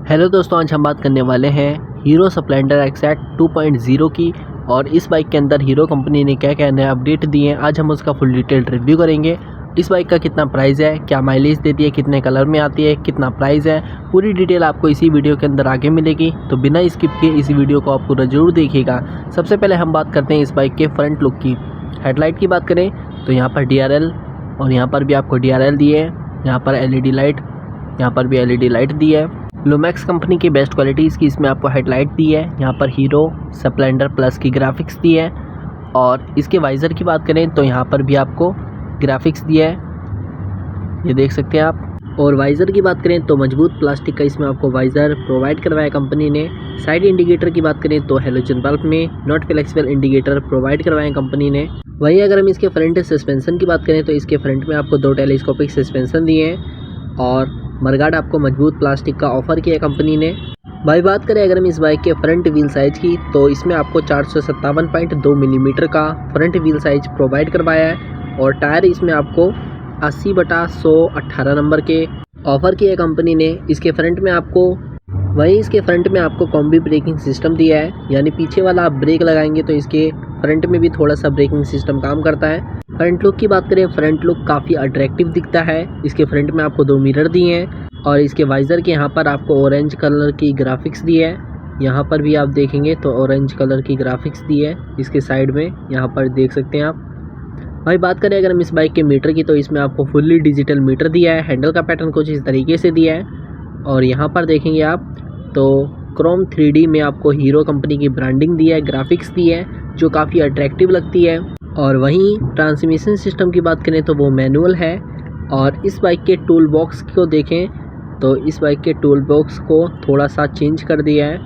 Hello दोस्तों, आज हम बात करने वाले हैं हीरो स्प्लेंडर एक्सएट 2.0 की। और इस बाइक के अंदर हीरो कंपनी ने क्या क्या नए अपडेट दिए हैं, आज हम उसका फुल डिटेल रिव्यू करेंगे। इस बाइक का कितना प्राइस है, क्या माइलेज देती है, कितने कलर में आती है, कितना प्राइस है, पूरी डिटेल आपको इसी वीडियो के अंदर आगे मिलेगी। तो बिना स्किप किए इस वीडियो को आप पूरा जरूर देखिएगा। सबसे पहले हम बात करते हैं इस बाइक के फ्रंट लुक की। हेडलाइट की बात करें तो यहाँ पर DRL और यहाँ पर भी आपको DRL दी है। यहाँ पर LED लाइट, यहाँ पर भी LED लाइट दी है। लुमैक्स कंपनी की बेस्ट क्वालिटीज़ की इसमें आपको हेडलाइट दी है। यहाँ पर हीरो स्प्लेंडर प्लस की ग्राफिक्स दी है। और इसके वाइज़र की बात करें तो यहाँ पर भी आपको ग्राफिक्स दिया है, ये देख सकते हैं आप। और वाइज़र की बात करें तो मजबूत प्लास्टिक का इसमें आपको वाइज़र प्रोवाइड करवाया कंपनी ने। साइड इंडिकेटर की बात करें तो हेलोजन बल्ब में नॉट फ्लेक्सिबल इंडिकेटर प्रोवाइड करवाए कंपनी ने। वहीं अगर हम इसके फ्रंट सस्पेंशन की बात करें तो इसके फ्रंट में आपको 2 टेलीस्कोपिक सस्पेंशन दिए हैं और मडगार्ड आपको मजबूत प्लास्टिक का ऑफर किया कंपनी ने। भाई बात करें अगर हम इस बाइक के फ्रंट व्हील साइज़ की तो इसमें आपको 457.2 मिलीमीटर का फ्रंट व्हील साइज प्रोवाइड करवाया है। और टायर इसमें आपको 80/118 नंबर के ऑफ़र किए कंपनी ने। इसके फ्रंट में आपको कॉम्बी ब्रेकिंग सिस्टम दिया है, यानी पीछे वाला आप ब्रेक लगाएंगे तो इसके फ्रंट में भी थोड़ा सा ब्रेकिंग सिस्टम काम करता है। फ्रंट लुक की बात करें, फ्रंट लुक काफ़ी अट्रैक्टिव दिखता है। इसके फ्रंट में आपको 2 मिरर दिए हैं और इसके वाइज़र के यहाँ पर आपको ऑरेंज कलर की ग्राफिक्स दी है। यहाँ पर भी आप देखेंगे तो ऑरेंज कलर की ग्राफिक्स दी है इसके साइड में, यहाँ पर देख सकते हैं आप। भाई बात करें अगर हम इस बाइक के मीटर की तो इसमें आपको फुल्ली डिजिटल मीटर दिया है। हैंडल का पैटर्न कुछ इस तरीके से दिया है और यहाँ पर देखेंगे आप तो क्रोम 3D में आपको हीरो कंपनी की ब्रांडिंग दी है, ग्राफिक्स दी है जो काफ़ी अट्रैक्टिव लगती है। और वहीं ट्रांसमिशन सिस्टम की बात करें तो वो मैनुअल है। और इस बाइक के टूल बॉक्स को देखें तो इस बाइक के टूल बॉक्स को थोड़ा सा चेंज कर दिया है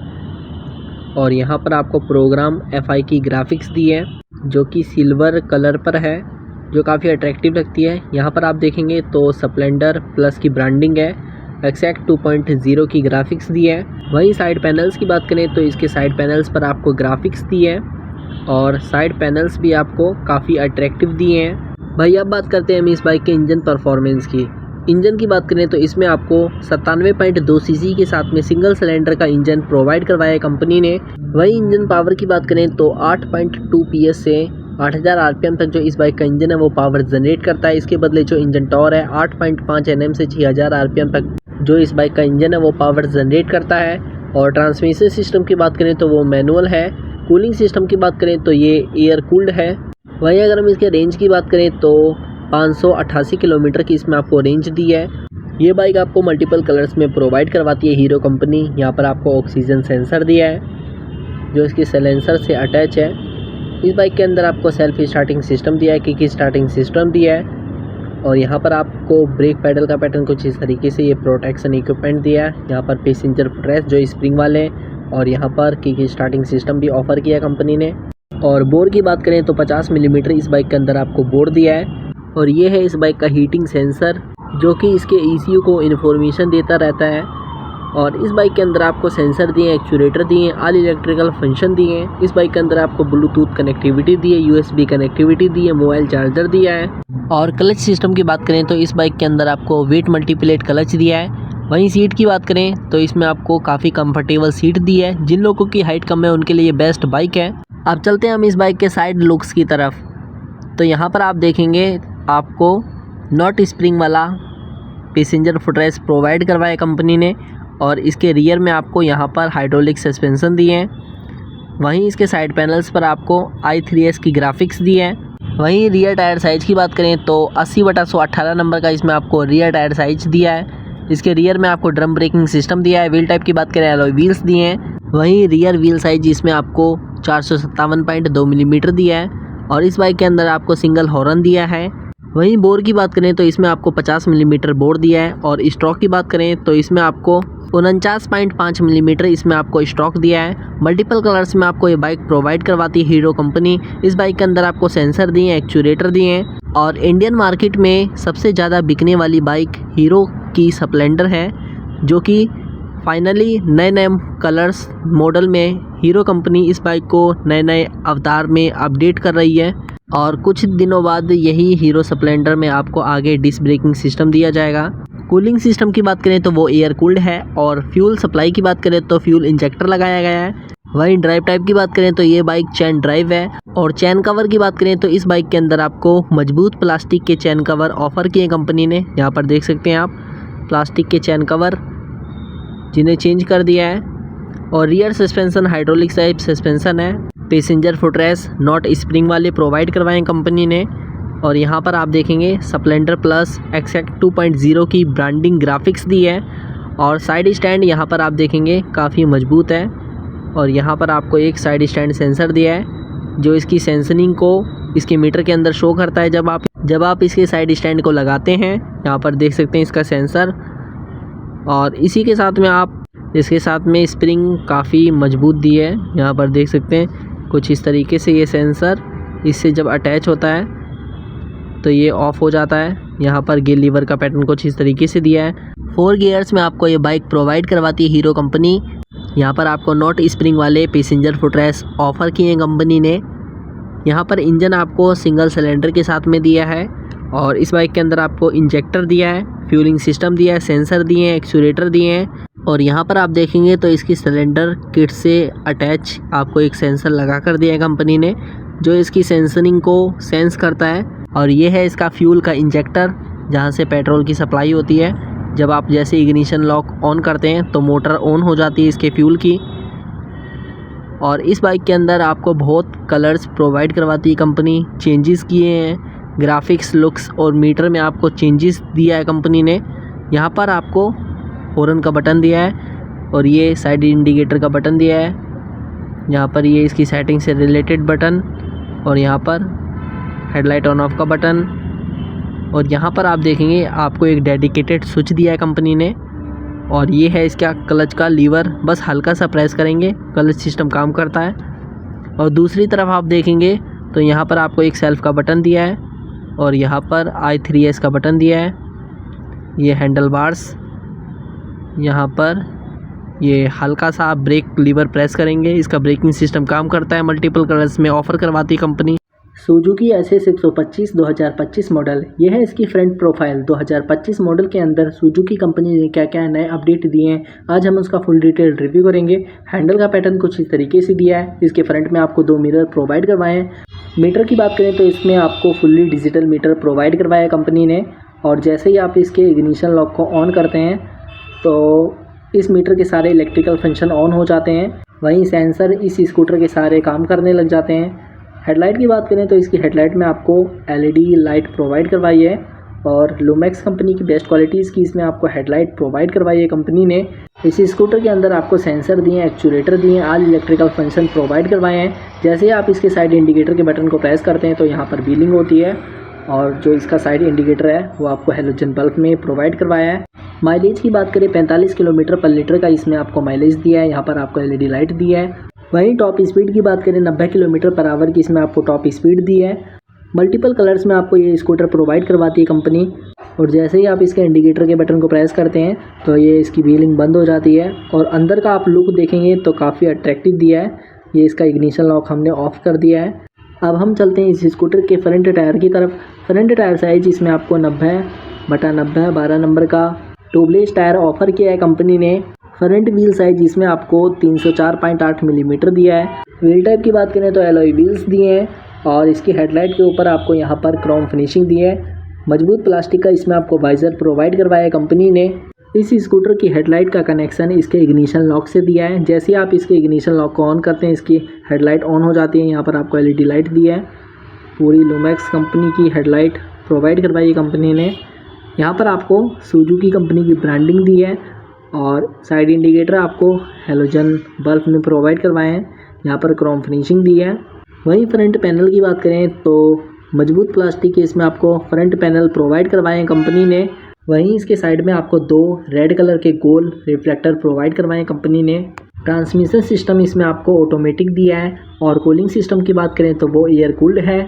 और यहाँ पर आपको प्रोग्राम FI की ग्राफिक्स दी है जो कि सिल्वर कलर पर है, जो काफ़ी अट्रैक्टिव लगती है। यहाँ पर आप देखेंगे तो स्प्लेंडर प्लस की ब्रांडिंग है, एक्सएट 2.0 की ग्राफिक्स दी है। वहीं साइड पैनल्स की बात करें तो इसके साइड पैनल्स पर आपको ग्राफिक्स दी है और साइड पैनल्स भी आपको काफ़ी अट्रैक्टिव दिए हैं। भाई अब बात करते हैं हम इस बाइक के इंजन परफॉर्मेंस की। इंजन की बात करें तो इसमें आपको 97.2 सीसी के साथ में सिंगल सिलेंडर का इंजन प्रोवाइड करवाया है कंपनी ने। वहीं इंजन पावर की बात करें तो 8.2 PS से 8000 RPM तक जो इस बाइक का इंजन है वो पावर जनरेट करता है। इसके बदले जो इंजन टॉर है 8.5 Nm से 6000 RPM तक जो इस बाइक का इंजन है वो पावर जनरेट करता है। और ट्रांसमिशन सिस्टम की बात करें तो वो मैनुअल है। कूलिंग सिस्टम की बात करें तो ये एयर कूल्ड है। वहीं अगर हम इसके रेंज की बात करें तो 588 किलोमीटर की इसमें आपको रेंज दी है। ये बाइक आपको मल्टीपल कलर्स में प्रोवाइड करवाती है हीरो कंपनी। यहाँ पर आपको ऑक्सीजन सेंसर दिया है जो इसकी साइलेंसर से अटैच है। इस बाइक के अंदर आपको सेल्फ स्टार्टिंग सिस्टम दिया है, किक स्टार्टिंग सिस्टम दिया है। और यहाँ पर आपको ब्रेक पैडल का पैटर्न कुछ इस तरीके से ये प्रोटेक्शन इक्विपमेंट दिया है। यहाँ पर पैसेंजर फुटरेस्ट जो स्प्रिंग वाले हैं और यहाँ पर किक स्टार्टिंग सिस्टम भी ऑफर किया कंपनी ने। और बोर की बात करें तो 50 मिलीमीटर इस बाइक के अंदर आपको बोर दिया है। और ये है इस बाइक का हीटिंग सेंसर जो कि इसके ECU को इन्फॉर्मेशन देता रहता है। और इस बाइक के अंदर आपको सेंसर दिए हैं, एक्चुएटर दिए हैं, ऑल इलेक्ट्रिकल फंक्शन दिए हैं। इस बाइक के अंदर आपको ब्लूटूथ कनेक्टिविटी दी है, USB कनेक्टिविटी दी है, मोबाइल चार्जर दिया है। और क्लच सिस्टम की बात करें तो इस बाइक के अंदर आपको वेट मल्टीप्लेट क्लच दिया है। वहीं सीट की बात करें तो इसमें आपको काफ़ी कंफर्टेबल सीट दी है। जिन लोगों की हाइट कम है उनके लिए ये बेस्ट बाइक है। अब चलते हैं हम इस बाइक के साइड लुक्स की तरफ। तो यहाँ पर आप देखेंगे आपको नॉट स्प्रिंग वाला पैसेंजर फुटरेस्ट प्रोवाइड करवाया कंपनी ने। और इसके रियर में आपको यहाँ पर हाइड्रोलिक सस्पेंशन दिए हैं। वहीं इसके साइड पैनल्स पर आपको i3S की ग्राफिक्स दी है। वहीं रियर टायर साइज़ की बात करें तो 80/118 नंबर का इसमें आपको रियर टायर साइज दिया है। इसके रियर में आपको ड्रम ब्रेकिंग सिस्टम दिया है। व्हील टाइप की बात करें एलॉय व्हील्स दिए हैं। वहीं रियर व्हील साइज इसमें आपको 457.2 मिलीमीटर दिया है और इस बाइक के अंदर आपको सिंगल हॉर्न दिया है। वहीं बोर की बात करें तो इसमें आपको 50 मिलीमीटर बोर दिया है। और स्टॉक की बात करें तो इसमें आपको 49.5 मिलीमीटर इसमें आपको स्टॉक दिया है। मल्टीपल कलर्स में आपको ये बाइक प्रोवाइड करवाती है हीरो कंपनी। इस बाइक के अंदर आपको सेंसर दिए हैं, एक्चुएटर दिए हैं। और इंडियन मार्केट में सबसे ज़्यादा बिकने वाली बाइक हीरो की स्प्लेंडर है, जो कि फाइनली नए नए कलर्स मॉडल में हीरो कंपनी इस बाइक को नए नए अवतार में अपडेट कर रही है। और कुछ दिनों बाद यही हीरो स्प्लेंडर में आपको आगे डिस्क ब्रेकिंग सिस्टम दिया जाएगा। कूलिंग सिस्टम की बात करें तो वो एयर कूल्ड है और फ्यूल सप्लाई की बात करें तो फ्यूल इंजेक्टर लगाया गया है। वहीं ड्राइव टाइप की बात करें तो ये बाइक चैन ड्राइव है। और चैन कवर की बात करें तो इस बाइक के अंदर आपको मजबूत प्लास्टिक के चैन कवर ऑफर किए कंपनी ने। यहाँ पर देख सकते हैं आप प्लास्टिक के चैन कवर जिन्हें चेंज कर दिया है। और rear suspension hydraulic type suspension है। पैसेंजर फुटरेस्ट नॉट स्प्रिंग वाले प्रोवाइड करवाएं कंपनी ने। और यहाँ पर आप देखेंगे स्प्लेंडर प्लस एक्सएक्ट 2.0 की ब्रांडिंग ग्राफिक्स दी है। और साइड स्टैंड यहाँ पर आप देखेंगे काफ़ी मजबूत है। और यहाँ पर आपको एक साइड स्टैंड सेंसर दिया है जो इसकी सेंसनिंग को इसके मीटर के अंदर शो करता है जब आप इसके साइड स्टैंड को लगाते हैं। यहाँ पर देख सकते हैं इसका सेंसर। और इसी के साथ में आप इसके साथ में स्प्रिंग काफ़ी मजबूत दी है। यहाँ पर देख सकते हैं कुछ इस तरीके से ये सेंसर इससे जब अटैच होता है तो ये ऑफ हो जाता है। यहाँ पर गियर लीवर का पैटर्न कुछ इस तरीके से दिया है। 4 गियर्स में आपको ये बाइक प्रोवाइड करवाती है हीरो कंपनी। यहाँ पर आपको नॉट स्प्रिंग वाले पैसेंजर फुटरेस्ट ऑफ़र किए हैं कंपनी ने। यहाँ पर इंजन आपको सिंगल सिलेंडर के साथ में दिया है। और इस बाइक के अंदर आपको इंजेक्टर दिया है, फ्यूलिंग सिस्टम दिया है, सेंसर दिए हैं, एक्चुएटर दिए हैं। और यहाँ पर आप देखेंगे तो इसकी सिलेंडर किट से अटैच आपको एक सेंसर लगा कर दिया है कंपनी ने जो इसकी सेंसरिंग को सेंस करता है। और ये है इसका फ्यूल का इंजेक्टर जहाँ से पेट्रोल की सप्लाई होती है। जब आप जैसे इग्निशन लॉक ऑन करते हैं तो मोटर ऑन हो जाती है इसके फ्यूल की। और इस बाइक के अंदर आपको बहुत कलर्स प्रोवाइड करवाती है कंपनी। चेंजेस किए हैं ग्राफिक्स, लुक्स और मीटर में आपको चेंजेस दिया है कंपनी ने। यहाँ पर आपको हॉर्न का बटन दिया है और ये साइड इंडिकेटर का बटन दिया है। यहाँ पर ये इसकी सेटिंग से रिलेटेड बटन और यहाँ पर हेडलाइट ऑन ऑफ का बटन। और यहाँ पर आप देखेंगे आपको एक डेडिकेटेड स्विच दिया है कंपनी ने। और ये है इसका क्लच का लीवर, बस हल्का सा प्रेस करेंगे क्लच सिस्टम काम करता है। और दूसरी तरफ आप देखेंगे तो यहाँ पर आपको एक सेल्फ का बटन दिया है और यहाँ पर i3s का बटन दिया है। ये हैंडल बार्स, यहाँ पर ये हल्का सा आप ब्रेक लीवर प्रेस करेंगे इसका ब्रेकिंग सिस्टम काम करता है। मल्टीपल कलर्स में ऑफ़र करवाती है कंपनी। सुजुकी SS 125 2025 मॉडल, यह है इसकी फ्रंट प्रोफाइल। 2025 मॉडल के अंदर सुजुकी कंपनी ने क्या क्या नए अपडेट दिए हैं आज हम उसका फुल डिटेल रिव्यू करेंगे। हैंडल का पैटर्न कुछ इस तरीके से दिया है। इसके फ्रंट में आपको 2 मिरर प्रोवाइड करवाए हैं। मीटर की बात करें तो इसमें आपको फुल्ली डिजिटल मीटर प्रोवाइड करवाया है कंपनी ने। और जैसे ही आप इसके इग्निशन लॉक को ऑन करते हैं तो इस मीटर के सारे इलेक्ट्रिकल फंक्शन ऑन हो जाते हैं। वहीं सेंसर इस स्कूटर के सारे काम करने लग जाते हैं। हेडलाइट की बात करें तो इसकी हेडलाइट में आपको LED लाइट प्रोवाइड करवाई है और लुमेक्स कंपनी की बेस्ट क्वालिटीज़ की इसमें आपको हेडलाइट प्रोवाइड करवाई है कंपनी ने। इस स्कूटर के अंदर आपको सेंसर दिए हैं, एक्चुएटर दिए हैं, आज इलेक्ट्रिकल फंक्शन प्रोवाइड करवाए हैं। जैसे ही आप इसके साइड इंडिकेटर के बटन को प्रेस करते हैं तो यहाँ पर व्हीलिंग होती है और जो इसका साइड इंडिकेटर है वो आपको हेलोजन बल्ब में प्रोवाइड करवाया है। माइलेज की बात करें 45 किलोमीटर पर लीटर का इसमें आपको माइलेज दिया है। यहाँ पर आपको LED लाइट दिया है। वहीं टॉप स्पीड की बात करें 90 किलोमीटर पर आवर की इसमें आपको टॉप स्पीड दी है। मल्टीपल कलर्स में आपको ये स्कूटर प्रोवाइड करवाती है कंपनी। और जैसे ही आप इसके इंडिकेटर के बटन को प्रेस करते हैं तो ये इसकी व्हीलिंग बंद हो जाती है। और अंदर का आप लुक देखेंगे तो काफ़ी अट्रैक्टिव दिया है। ये इसका इग्निशन लॉक हमने ऑफ कर दिया है। अब हम चलते हैं इस स्कूटर के फ्रंट टायर की तरफ। फ्रंट टायर साइज इसमें आपको 90/90 12 नंबर का ट्यूबलेस टायर ऑफर किया है कंपनी ने। फ्रंट व्हील साइज इसमें आपको 304.8 मिलीमीटर दिया है। व्हील टाइप की बात करें तो एलॉय व्हील्स दिए हैं और इसकी हेडलाइट के ऊपर आपको यहाँ पर क्रोम फिनिशिंग दी है। मजबूत प्लास्टिक का इसमें आपको वाइजर प्रोवाइड करवाया है कंपनी ने। इस स्कूटर की हेडलाइट का कनेक्शन इसके इग्निशन लॉक से दिया है। जैसे ही आप इसके इग्निशन लॉक को ऑन करते हैं इसकी हेडलाइट ऑन हो जाती है। यहाँ पर आपको LED लाइट दी है। पूरी लुमेक्स कंपनी की हेडलाइट प्रोवाइड करवाई है कंपनी ने। यहाँ पर आपको सुजुकी कंपनी की ब्रांडिंग दी है और साइड इंडिकेटर आपको हेलोजन बल्ब में प्रोवाइड करवाए हैं। यहाँ पर क्रोम फिनिशिंग दी है। वहीं फ्रंट पैनल की बात करें तो मजबूत प्लास्टिक के इसमें आपको फ्रंट पैनल प्रोवाइड करवाए हैं कंपनी ने। वहीं इसके साइड में आपको 2 रेड कलर के गोल रिफ्लेक्टर प्रोवाइड करवाए हैं कंपनी ने। ट्रांसमिशन सिस्टम इसमें आपको ऑटोमेटिक दिया है और कूलिंग सिस्टम की बात करें तो वो एयर कूल्ड है।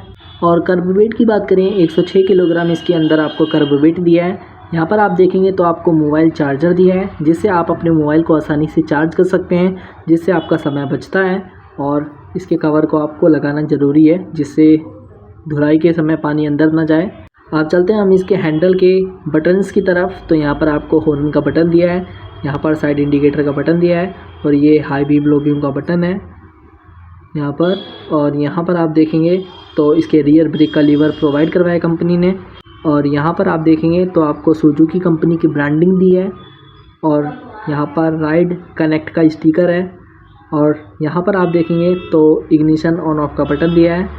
और कर्ब वेट की बात करें 106 किलोग्राम इसके अंदर आपको कर्ब वेट दिया है। यहाँ पर आप देखेंगे तो आपको मोबाइल चार्जर दिया है जिससे आप अपने मोबाइल को आसानी से चार्ज कर सकते हैं, जिससे आपका समय बचता है। और इसके कवर को आपको लगाना ज़रूरी है जिससे धुलाई के समय पानी अंदर ना जाए। आप चलते हैं हम इसके हैंडल के बटन्स की तरफ। तो यहाँ पर आपको हॉर्न का बटन दिया है, यहाँ पर साइड इंडिकेटर का बटन दिया है और ये हाई बीम लो बीम का बटन है यहाँ पर। और यहाँ पर आप देखेंगे तो इसके रियर ब्रेक का लीवर प्रोवाइड करवाया कंपनी ने। और यहाँ पर आप देखेंगे तो आपको सुजुकी कंपनी की ब्रांडिंग दी है और यहाँ पर राइड कनेक्ट का स्टिकर है। और यहाँ पर आप देखेंगे तो इग्निशन ऑन ऑफ का बटन दिया है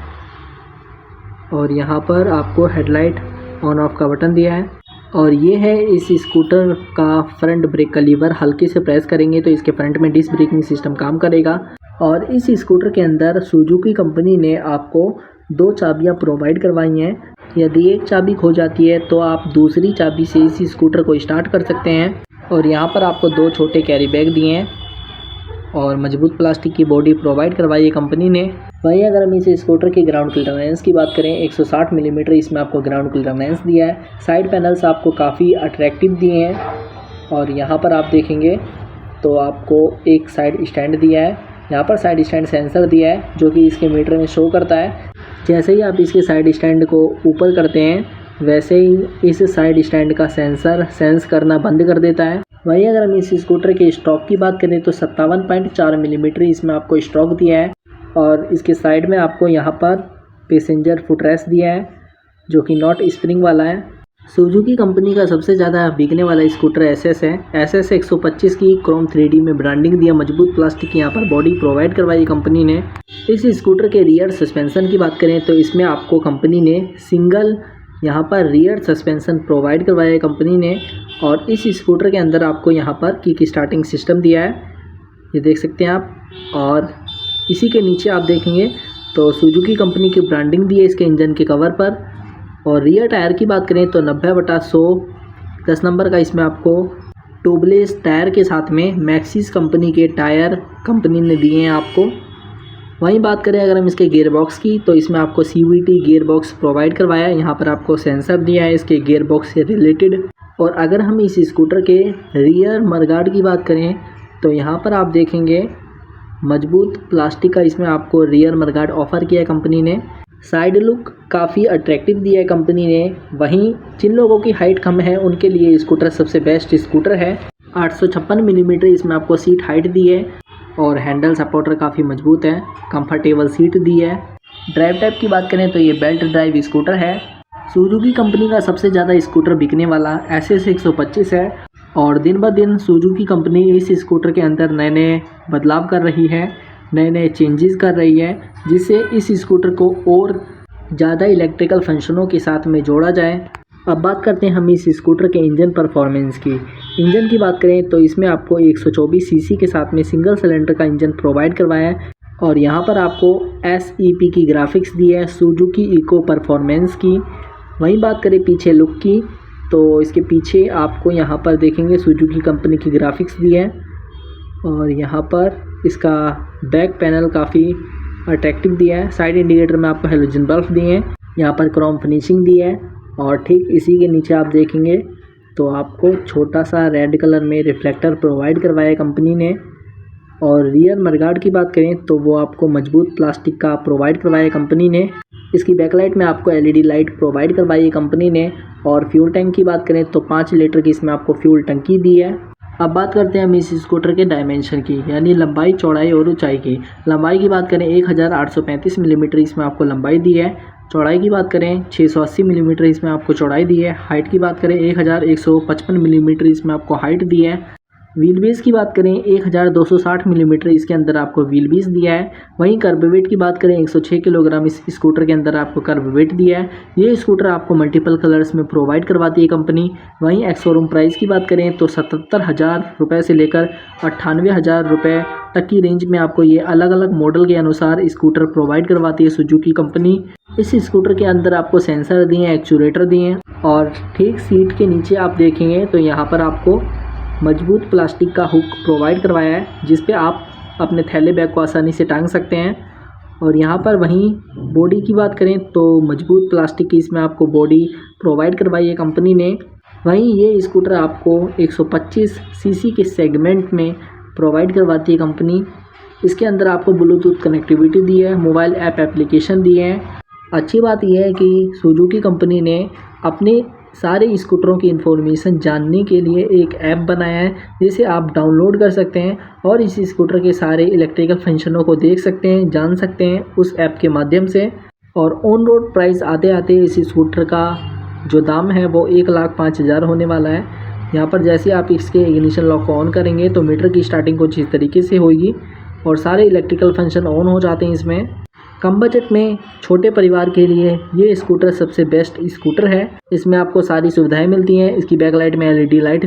और यहाँ पर आपको हेडलाइट ऑन ऑफ का बटन दिया है। और ये है इस स्कूटर का फ्रंट ब्रेक का लीवर। हल्के से प्रेस करेंगे तो इसके फ्रंट में डिस्क ब्रेकिंग सिस्टम काम करेगा। और इस स्कूटर के अंदर सुजुकी कंपनी ने आपको 2 चाबियां प्रोवाइड करवाई हैं। यदि एक चाबी खो जाती है तो आप दूसरी चाबी से इस स्कूटर को स्टार्ट कर सकते हैं। और यहाँ पर आपको 2 छोटे कैरी बैग दिए हैं और मजबूत प्लास्टिक की बॉडी प्रोवाइड करवाई है कंपनी ने। वहीं अगर हम इस स्कूटर की ग्राउंड क्लियरेंस की बात करें, 160 मिलीमीटर इसमें आपको ग्राउंड क्लियरेंस दिया है। साइड पैनल्स आपको काफ़ी अट्रैक्टिव दिए हैं। और यहाँ पर आप देखेंगे तो आपको एक साइड स्टैंड दिया है, यहाँ पर साइड स्टैंड सेंसर दिया है जो कि इसके मीटर में शो करता है। जैसे ही आप इसके साइड स्टैंड को ऊपर करते हैं वैसे ही इस साइड स्टैंड का सेंसर सेंस करना बंद कर देता है। वहीं अगर हम इस स्कूटर के स्ट्रोक की बात करें तो 57.4 मिलीमीटर इसमें आपको स्ट्रोक दिया है। और इसके साइड में आपको यहाँ पर पैसेंजर फुटरेस्ट दिया है जो कि नॉट स्प्रिंग वाला है। सुजुकी कंपनी का सबसे ज़्यादा बिकने वाला स्कूटर एसएस है। एसएस 125 की क्रोम 3D में ब्रांडिंग दिया, मजबूत प्लास्टिक की यहाँ पर बॉडी प्रोवाइड करवाई कंपनी ने। इस स्कूटर के रियर सस्पेंशन की बात करें तो इसमें आपको कंपनी ने सिंगल यहाँ पर रियर सस्पेंशन प्रोवाइड करवाया है कंपनी ने। और इस स्कूटर के अंदर आपको यहाँ पर किक स्टार्टिंग सिस्टम दिया है, ये देख सकते हैं आप। और इसी के नीचे आप देखेंगे तो सुजुकी कंपनी की ब्रांडिंग दी है इसके इंजन के कवर पर। और रियर टायर की बात करें तो 90/100 10 नंबर का इसमें आपको ट्यूबलेस टायर के साथ में मैक्सिस कंपनी के टायर कंपनी ने दिए हैं आपको। वहीं बात करें अगर हम इसके गियर बॉक्स की तो इसमें आपको CVT गियर बॉक्स प्रोवाइड करवाया है। यहाँ पर आपको सेंसर दिया है इसके गियर बॉक्स से रिलेटेड। और अगर हम इस स्कूटर के रियर मडगार्ड की बात करें तो यहाँ पर आप देखेंगे मजबूत प्लास्टिक का इसमें आपको रियर मडगार्ड ऑफर किया है कंपनी ने। साइड लुक काफ़ी अट्रैक्टिव दिया है कंपनी ने। वहीं जिन लोगों की हाइट कम है उनके लिए स्कूटर सबसे बेस्ट स्कूटर है। 856 मिलीमीटर इसमें आपको सीट हाइट दी है और हैंडल सपोर्टर काफ़ी मजबूत है, कंफर्टेबल सीट दी है। ड्राइव टाइप की बात करें तो ये बेल्ट ड्राइव स्कूटर है। सुजुकी कंपनी का सबसे ज़्यादा स्कूटर बिकने वाला एसएस 125 है। और दिन ब दिन सुजुकी कंपनी इस स्कूटर के अंदर नए नए बदलाव कर रही है, नए नए चेंजेस कर रही है, जिससे इस स्कूटर को और ज़्यादा इलेक्ट्रिकल फंक्शनों के साथ में जोड़ा जाए। अब बात करते हैं हम इस स्कूटर के इंजन परफॉर्मेंस की। इंजन की बात करें तो इसमें आपको 124 सीसी के साथ में सिंगल सिलेंडर का इंजन प्रोवाइड करवाया है। और यहाँ पर आपको SEP की ग्राफिक्स दी है, सुजुकी इको परफॉर्मेंस की। वहीं बात करें पीछे लुक की तो इसके पीछे आपको यहाँ पर देखेंगे सुजुकी कंपनी की ग्राफिक्स दी है। और यहाँ पर इसका बैक पैनल काफ़ी अट्रैक्टिव दिया है। साइड इंडिकेटर में आपको हेलोजन बल्ब दिए हैं, यहाँ पर क्रोम फिनिशिंग दी है। और ठीक इसी के नीचे आप देखेंगे तो आपको छोटा सा रेड कलर में रिफ्लेक्टर प्रोवाइड करवाया है कंपनी ने। और रियर मडगार्ड की बात करें तो वो आपको मजबूत प्लास्टिक का प्रोवाइड करवाया है कंपनी ने। इसकी बैकलाइट में आपको LED लाइट प्रोवाइड करवाई है कंपनी ने। और फ्यूल टैंक की बात करें तो 5 लीटर की इसमें आपको फ्यूल टंकी दी है। अब बात करते हैं हम इस स्कूटर के डायमेंशन की, यानी लंबाई, चौड़ाई और ऊंचाई की। लंबाई की बात करें 1835 मिलीमीटर इसमें आपको लंबाई दी है। चौड़ाई की बात करें 680 मिलीमीटर इसमें आपको चौड़ाई दी है। हाइट की बात करें 1155 मिलीमीटर इसमें आपको हाइट दी है। व्हील बेस की बात करें 1260 मिलीमीटर इसके अंदर आपको व्हील बेस दिया है। वहीं कर्ब वेट की बात करें 106 किलोग्राम इस स्कूटर के अंदर आपको कर्ब वेट दिया है। ये स्कूटर आपको मल्टीपल कलर्स में प्रोवाइड करवाती है कंपनी। वहीं एक्स शोरूम प्राइस की बात करें तो 77,000 रुपये से लेकर 98,000 रुपये तक की रेंज में आपको ये अलग अलग मॉडल के अनुसार स्कूटर प्रोवाइड करवाती है सुजुकी कंपनी। इस स्कूटर के अंदर आपको सेंसर दिए हैं, एक्चुएटर दिए हैं। और ठीक सीट के नीचे आप देखेंगे तो यहाँ पर आपको मजबूत प्लास्टिक का हुक प्रोवाइड करवाया है, जिस पे आप अपने थैले बैग को आसानी से टांग सकते हैं। और यहाँ पर वहीं बॉडी की बात करें तो मजबूत प्लास्टिक की इसमें आपको बॉडी प्रोवाइड करवाई है कंपनी ने। वहीं ये स्कूटर आपको 125 सीसी के सेगमेंट में प्रोवाइड करवाती है कंपनी। इसके अंदर आपको ब्लूटूथ कनेक्टिविटी दी है, मोबाइल ऐप एप्लीकेशन दिए हैं। अच्छी बात यह है कि सुजुकी कंपनी ने अपने सारे स्कूटरों की इन्फॉर्मेशन जानने के लिए एक ऐप बनाया है, जिसे आप डाउनलोड कर सकते हैं और इस स्कूटर के सारे इलेक्ट्रिकल फंक्शनों को देख सकते हैं, जान सकते हैं उस ऐप के माध्यम से। और ऑन रोड प्राइस आते आते इस स्कूटर का जो दाम है वो 1,05,000 होने वाला है। यहाँ पर जैसे आप इसके इग्निशन लॉक को ऑन करेंगे तो मीटर की स्टार्टिंग कुछ इस तरीके से होगी और सारे इलेक्ट्रिकल फंक्शन ऑन हो जाते हैं इसमें। कम बजट में छोटे परिवार के लिए ये स्कूटर सबसे बेस्ट स्कूटर है। इसमें आपको सारी सुविधाएं मिलती हैं। इसकी बैक लाइट में LED लाइट